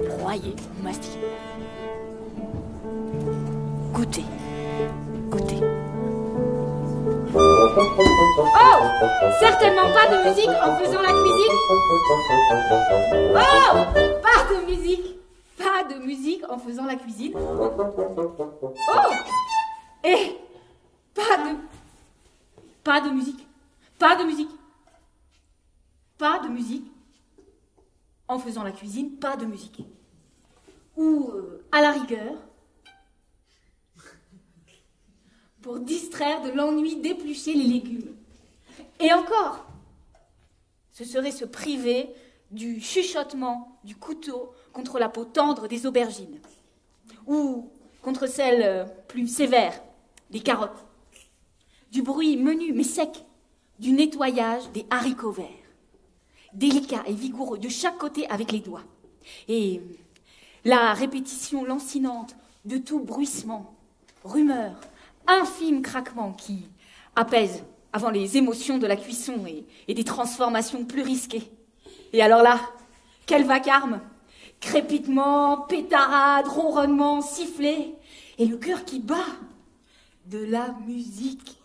broyer, mastiquer. Goûter. Goûter. Oh! Certainement pas de musique en faisant la cuisine. Oh! Pas de musique. Pas de musique en faisant la cuisine. Oh! Et pas de musique. Pas de musique. Pas de musique en faisant la cuisine. Pas de musique. Ou à la rigueur, pour distraire de l'ennui d'éplucher les légumes. Et encore, ce serait se priver du chuchotement du couteau contre la peau tendre des aubergines, ou contre celle plus sévère des carottes, du bruit menu mais sec du nettoyage des haricots verts, délicat et vigoureux de chaque côté avec les doigts, et la répétition lancinante de tout bruissement, rumeur, infime craquement qui apaise avant les émotions de la cuisson et des transformations plus risquées. Et alors là, quel vacarme! Crépitement, pétarade, ronronnement, sifflet, et le cœur qui bat de la musique.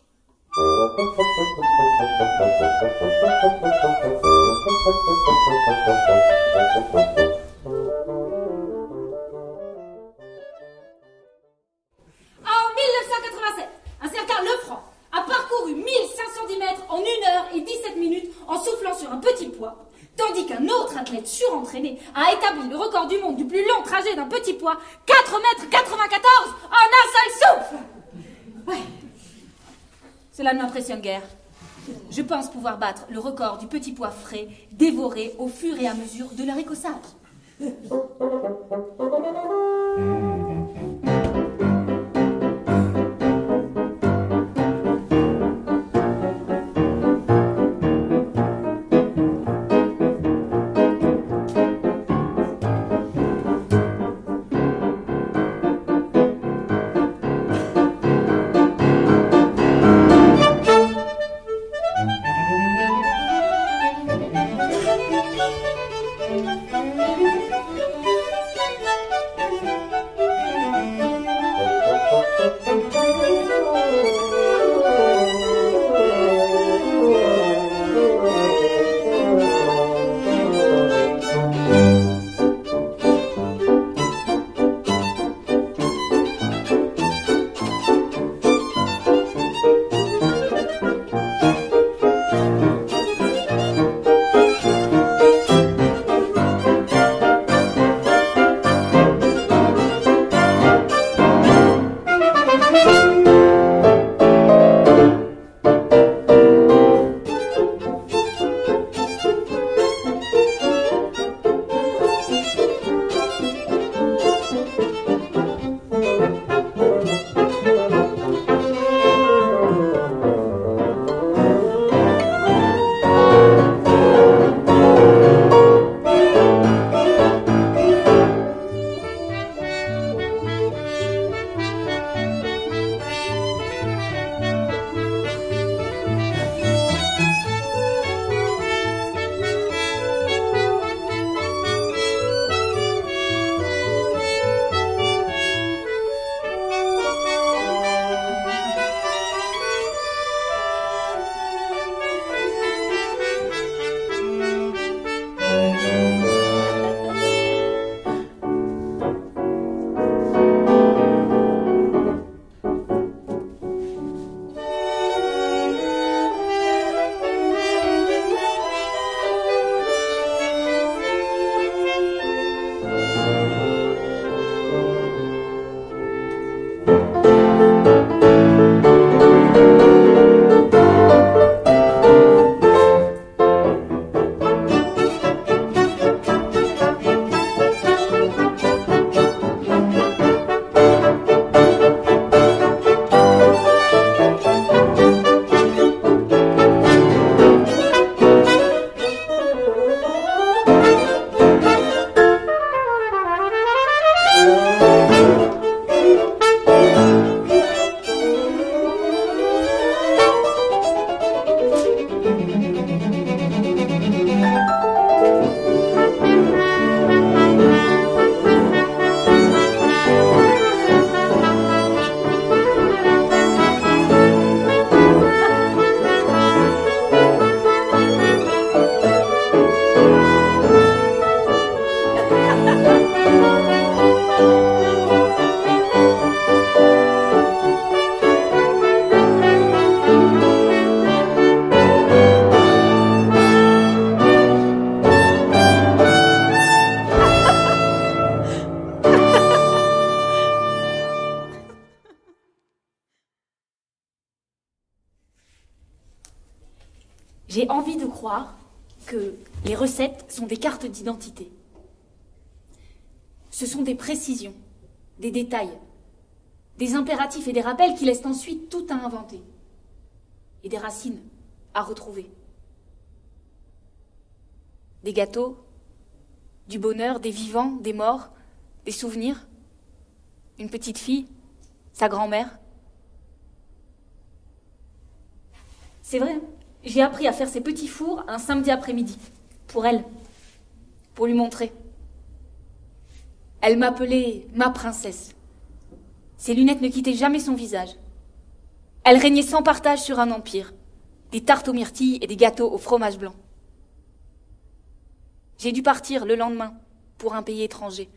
Un certain Lefranc a parcouru 1510 mètres en 1 heure et 17 minutes en soufflant sur un petit poids, tandis qu'un autre athlète surentraîné a établi le record du monde du plus long trajet d'un petit poids, 4 mètres 94 en un seul souffle. Ouais. Cela ne m'impressionne guère. Je pense pouvoir battre le record du petit pois frais dévoré au fur et à mesure de leur écossage. J'ai envie de croire que les recettes sont des cartes d'identité. Ce sont des précisions, des détails, des impératifs et des rappels qui laissent ensuite tout à inventer. Et des racines à retrouver. Des gâteaux, du bonheur, des vivants, des morts, des souvenirs, une petite fille, sa grand-mère. C'est vrai, j'ai appris à faire ces petits fours un samedi après-midi, pour elle, pour lui montrer. Elle m'appelait ma princesse. Ses lunettes ne quittaient jamais son visage. Elle régnait sans partage sur un empire, des tartes aux myrtilles et des gâteaux au fromage blanc. J'ai dû partir le lendemain pour un pays étranger.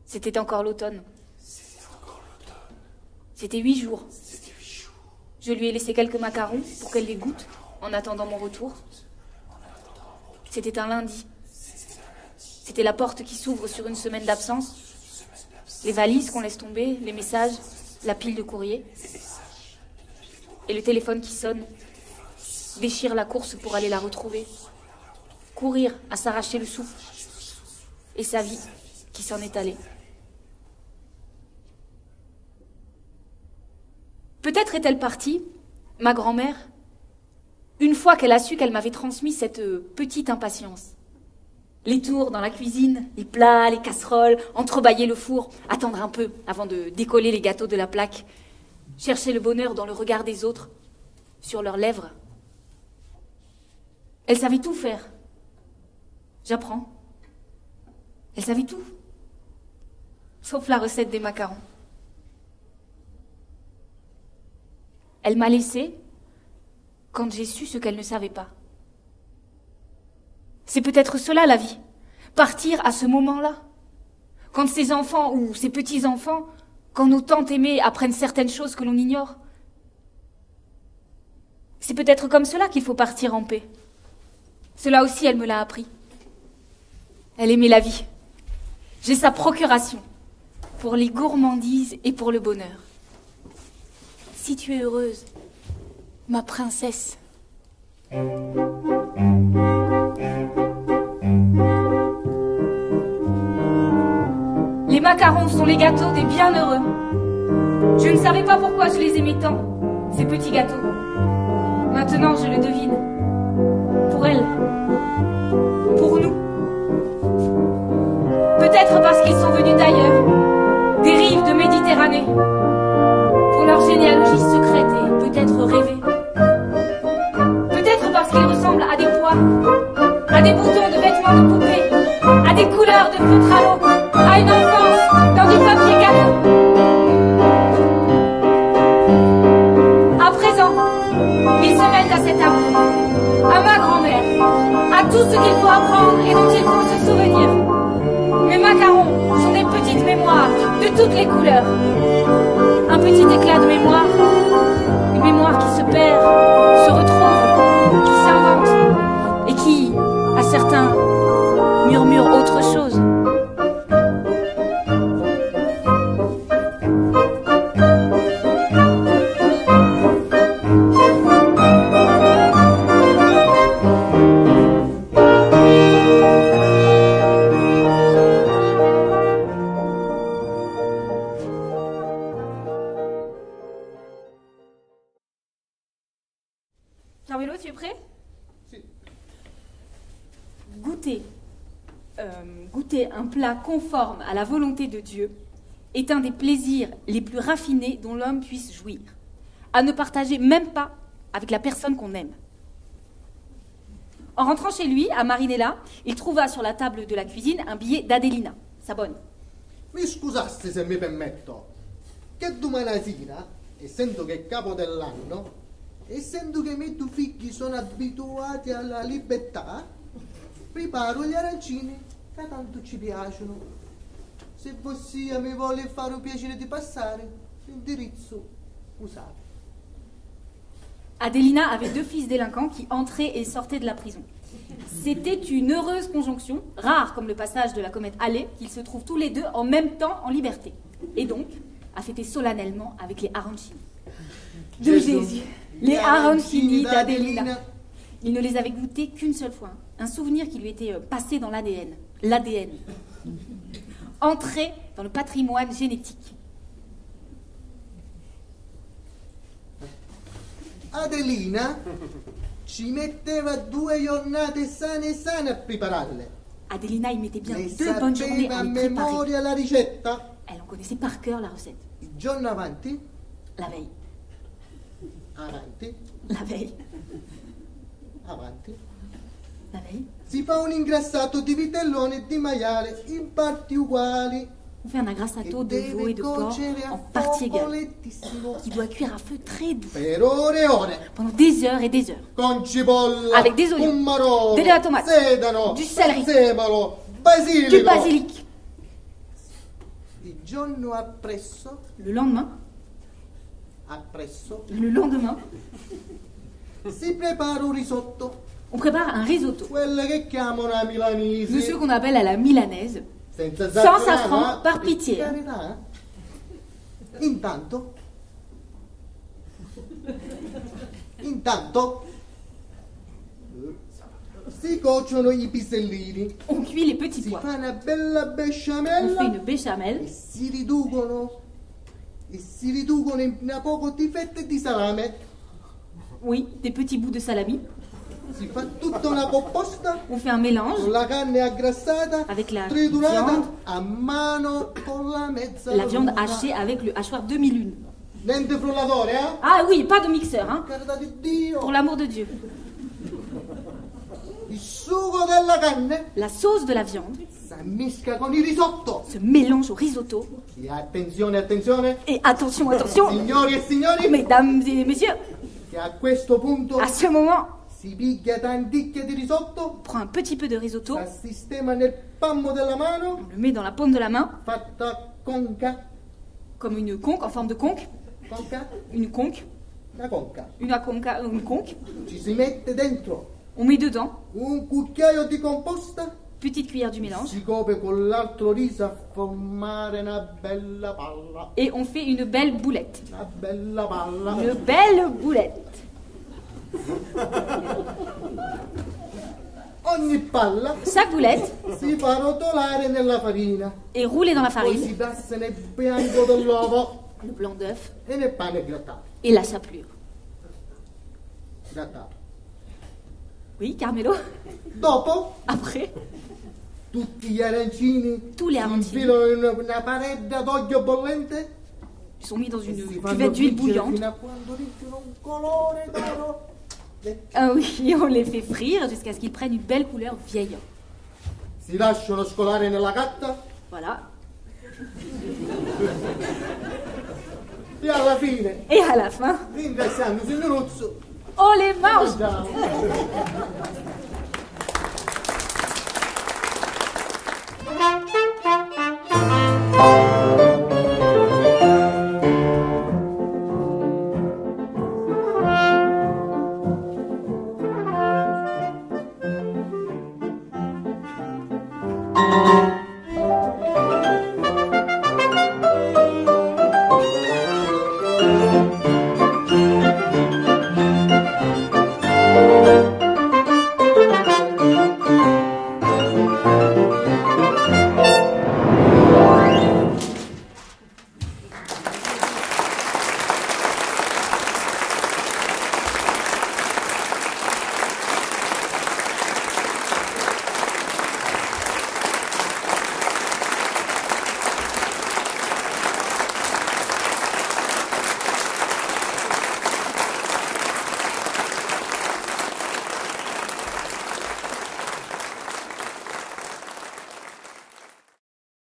C'était encore l'automne. C'était 8 jours. Je lui ai laissé quelques macarons pour qu'elle les goûte en attendant mon retour. C'était un lundi. C'était la porte qui s'ouvre sur une semaine d'absence. Les valises qu'on laisse tomber, les messages, la pile de courrier. Et le téléphone qui sonne. Déchire la course pour aller la retrouver. Courir à s'arracher le souffle. Et sa vie qui s'en est allée. Peut-être est-elle partie, ma grand-mère, une fois qu'elle a su qu'elle m'avait transmis cette petite impatience. Les tours dans la cuisine, les plats, les casseroles, entrebâiller le four, attendre un peu avant de décoller les gâteaux de la plaque, chercher le bonheur dans le regard des autres, sur leurs lèvres. Elle savait tout faire. J'apprends. Elle savait tout. Sauf la recette des macarons. Elle m'a laissée quand j'ai su ce qu'elle ne savait pas. C'est peut-être cela la vie. Partir à ce moment-là. Quand ses enfants ou ses petits-enfants, quand nos tantes aimées apprennent certaines choses que l'on ignore. C'est peut-être comme cela qu'il faut partir en paix. Cela aussi, elle me l'a appris. Elle aimait la vie. J'ai sa procuration pour les gourmandises et pour le bonheur. Si tu es heureuse, ma princesse. Les macarons sont les gâteaux des bienheureux. Je ne savais pas pourquoi je les aimais tant, ces petits gâteaux. Maintenant, je le devine. Pour elle. Pour nous. Peut-être parce qu'ils sont venus d'ailleurs, des rives de Méditerranée. Pour leur généalogie secrète et peut-être rêvée. Peut-être parce qu'ils ressemblent à des pois, à des boutons de vêtements de poupée, à des couleurs de feutre à l'eau, à une enfance dans du papier cadeau. À présent, ils se mêlent à cet amour, à ma grand-mère, à tout ce qu'il faut apprendre et dont il faut se souvenir. Mes macarons sont des petites mémoires de toutes les couleurs. Un petit éclat de mémoire, une mémoire qui se perd, se retrouve, qui s'invente et qui, à certains, murmure autre chose. Carmelo, tu es prêt? Si. Goûter un plat conforme à la volonté de Dieu est un des plaisirs les plus raffinés dont l'homme puisse jouir, à ne partager même pas avec la personne qu'on aime. En rentrant chez lui, à Marinella, il trouva sur la table de la cuisine un billet d'Adelina, sa bonne. Mi scusaste se mi permetto, che domani sera, essendo che è capo dell'anno, essendo che i miei due figli sono abituati alla libertà, preparo gli arancini che tanto ci piacciono. Se Bossia mi vuole fare un piacere di passare, l'indirizzo usate. Adelina avait 2 fils délinquants qui entraient et sortaient de la prison. C'était une heureuse conjonction, rare comme le passage de la comète Halley, qu'ils se trouvent tous les deux en même temps en liberté. Et donc, à fêter solennellement avec les arancini de Jésus. Les arancini d'Adelina. Il ne les avait goûtés qu'une seule fois. Un souvenir qui lui était passé dans l'ADN. L'ADN. Entré dans le patrimoine génétique. Adelina ci metteva 2 giornate sane a prepararle. Adelina, il mettait bien Le 2 bonnes journées sapeva à a les préparer. memoria la ricetta. Elle en connaissait par cœur la recette. Il giorno avanti, La veille. avanti, La veille. avanti, La veille. si fa un ingrassato di vitellone e di maiale in parti uguali. On fait un Che agrassato de veau deve et de porc cuocere en a partie fuoco égale, lentissimo qui doit cuire à feu très doux per ore e ore. pendant des heures et des heures. Con cipolla, Avec des oignons, pomodoro, de la tomate, sedano, du celery, prezzemolo, basilico. Du basilic. Il giorno appresso, Le lendemain, si prepara un risotto, on prépare un risotto. quelle che chiamano a milanese. Monsieur qu'on appelle à la milanaise. Senza Sans zafferano, safran, par per pitié. carità. Intanto si cuociono i pisellini, On cuit les petits si pois. fa una bella On fait besciamella une béchamel e si riducono in poco di fette di salame. Oui, des petits bouts de salami. Si fa tutta una composta On fait un mélange con la carne aggrassata, avec la triturata viande, a mano con la mezza la viande luna. hachée avec le hachoir 2001. Niente frullatore, eh? Ah oui, pas de mixeur, hein, Carità di Dio. pour l'amour de Dieu. Il sugo della carne La sauce de la viande s'ammisca con il risotto. se mélange au risotto. E attenzione, attenzione, Et attention, attention, signori e signori, mesdames et messieurs, che a questo punto à ce moment, si piglia tanticchie di risotto, on prend un petit peu de risotto, la sistema nel palmo della mano, on le met dans la paume de la main, fatta conca, comme une conque, en forme de conque. conca, Une conque, una conca. une conque. Ci si mette dentro On met dedans, un cucchiaio di composta, petite cuillère du mélange, si copre con l'altro riso a formare una bella palla. et on fait une belle boulette. Una bella palla. Une belle boulette. Ogni palla Chaque boulette si fa rotolare nella farina, est roulée dans la poi farine, si passa nel bianco dell'uovo le blanc d'œuf e nel pane grattato. et la chapelure. Grattato. Oui, Carmelo. Dopo Après, tutti gli arancini Tous les si arancini. infilano in una paredda d'olio bollente ils sont mis dans e une si fanno cuvette d'huile friggere bouillante. fino a quando riempiono un colore d'oro. Ah oui, on les fait frire jusqu'à ce qu'ils prennent une belle couleur vieille. Si lasciano scolare nella gatta Voilà. e alla fine, Et à la fin, ringraziando il signor Uzzo, on les mange. mangiamo. Thank